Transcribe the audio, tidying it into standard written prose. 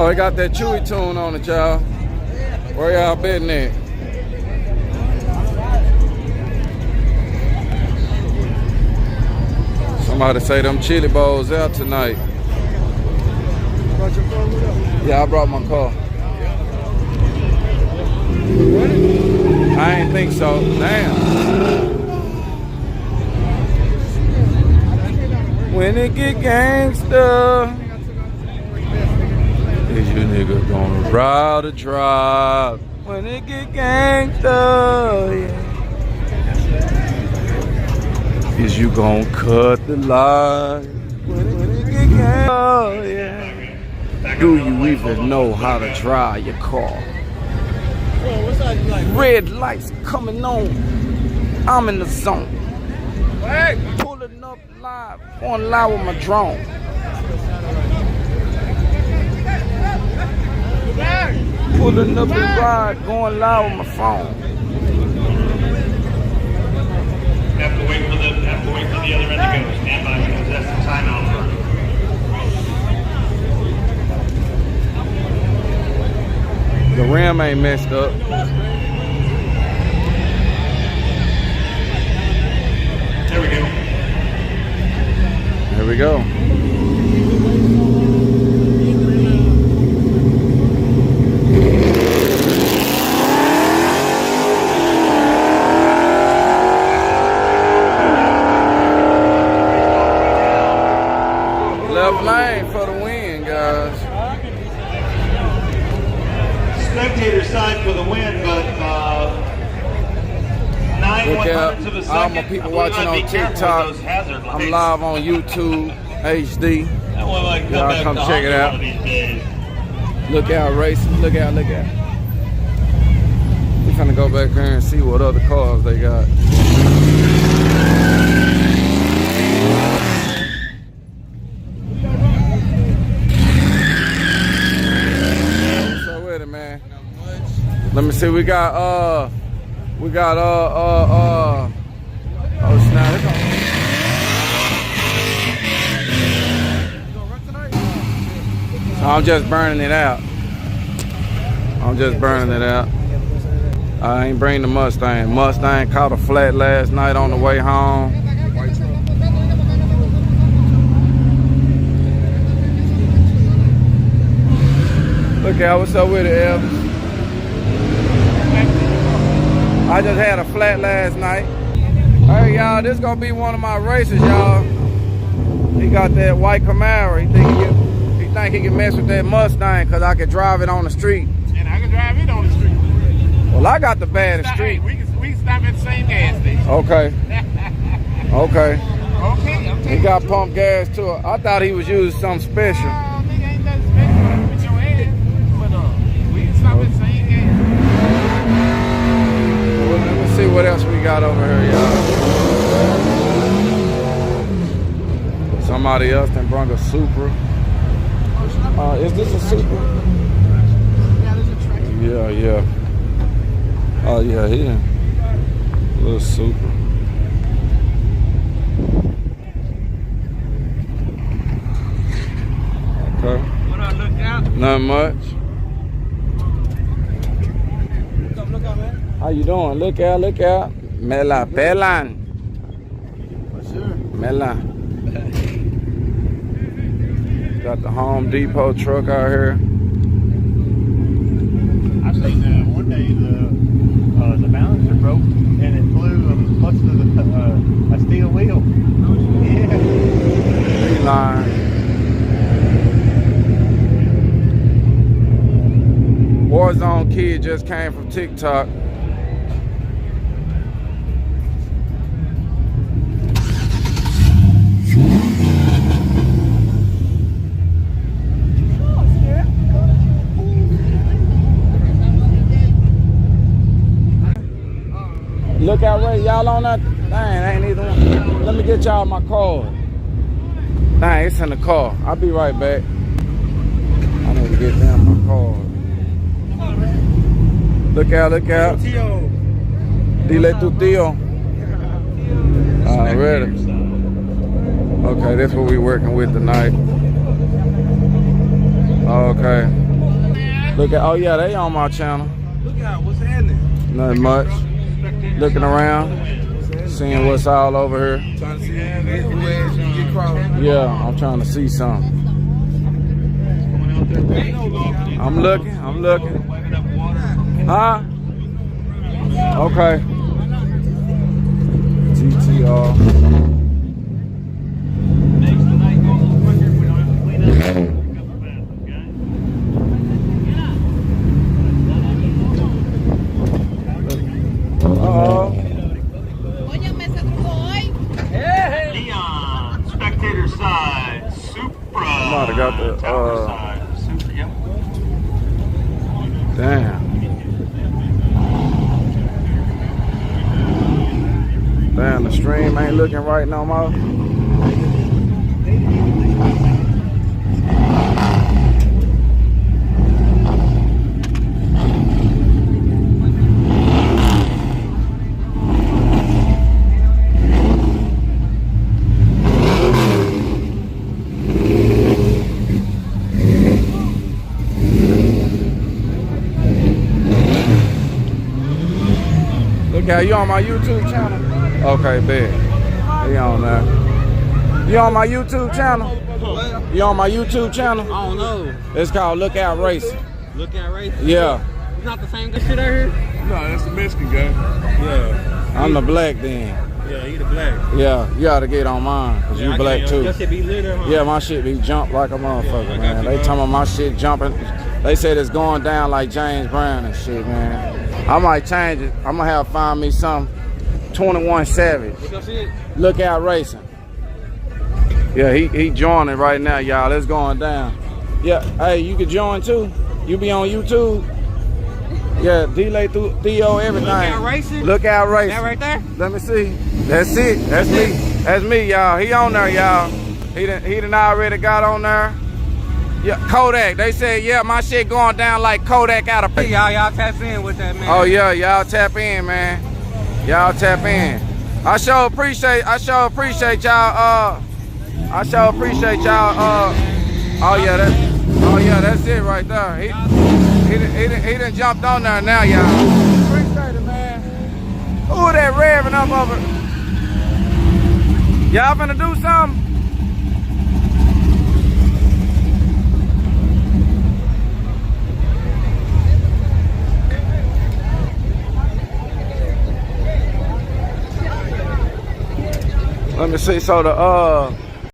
Oh, it got that Chewy tune on it, y'all. Where y'all betting at? Somebody say them chili bowls out tonight. Yeah, I brought my car. I ain't think so. Damn. When it get gangsta, is you nigga gonna ride or drive? When it get gangsta, yeah. Is you gonna cut the line? When it get gangsta, yeah. Do you even know how to drive your car? Red lights coming on. I'm in the zone. Pulling up live, on live with my drone. Pulling up the ride, going live with my phone. Have to wait for the other end to go. Stand by because that's the timeout first. The rim ain't messed up. There we go. There we go. Left lane for the win, guys. Spectator side for the win, but 9/100ths of a second. All my people watching on TikTok. I'm live on YouTube, HD. Y'all come check it out. Look out, racing. Look out, look out. We're gonna go back there and see what other cars they got. Let me see, we got oh snap. So I'm just burning it out. I ain't bring the Mustang. Mustang caught a flat last night on the way home. Look out, what's up with it, Elvis? I just had a flat last night. Hey y'all, this gonna be one of my races, y'all. He got that white Camaro. He think he can mess with that Mustang because I can drive it on the street. And I can drive it on the street. Well, I got the baddest street. We can stop at the same gas station. Okay. Okay. Okay, I'm He got pump gas too. I thought he was using something special. Nigga ain't nothing special with your ass. But we can stop at the same gas. Well, let me see what else we got over here, y'all. Somebody else done brought a Supra. Is this a Supra? Yeah, yeah. Oh yeah, he done. Little Supra. Okay. What I look out? Not much. Look out, man. How you doing? Look out, look out. Me la pelan. For sure. Me la. Got the Home Depot truck out here. I seen one day the balancer broke and it flew and busted a steel wheel. Yeah. Line. Warzone kid just came from TikTok. Look out, Ray. Y'all on that? Dang, ain't either one. Let me get y'all my card. Dang, it's in the car. I'll be right back. I need to get them my card. Look out, look out. Dile tu tío. Already. Okay, that's what we working with tonight. Okay. Look at, oh yeah, they on my channel. Look out, what's happening? Nothing much. Looking around, seeing what's all over here. Trying to see where get crossed. Yeah, I'm trying to see something. I'm looking. Huh? Okay. GTR. Leon, spectator side, Supra. Might have got the side, Supra, yep. Damn. Damn, the stream ain't looking right no more. Yeah, you on my YouTube channel? Okay, bet. He on there. You on my YouTube channel? What? You on my YouTube channel? I don't know. It's called Look Out Racing. Look out right. Yeah. It's not the same good shit out here? No, that's the Mexican guy. Yeah. I'm the black then. Yeah, he the black. Yeah, you gotta get on mine, cause you black too. Your shit be lit, huh? Yeah, my shit be jump like a motherfucker, I got man. you, They bro. talking about my shit jumping. They said it's going down like James Brown and shit, man. I might change it. I'm gonna have to find me some 21 Savage. What's your shit? Look Out Racing. Yeah, he joining right now, y'all. It's going down. Yeah, hey, you can join too. You be on YouTube. Yeah, delay through Theo, everything. Look Out Racing? Look Out Racing. That right there? Let me see. That's it. That's me. That's me, y'all. He on there, y'all. He done already got on there. Yeah, Kodak. They said, yeah, my shit going down like Kodak out of Hey, y'all tap in with that, man. Oh yeah, y'all tap in, man. Y'all tap in. I sure appreciate y'all. I sure appreciate y'all. Oh yeah, that's it right there. He done jumped on there now, y'all. Appreciate it, man. Ooh, that revving up over. Y'all finna do something? Let me see. So the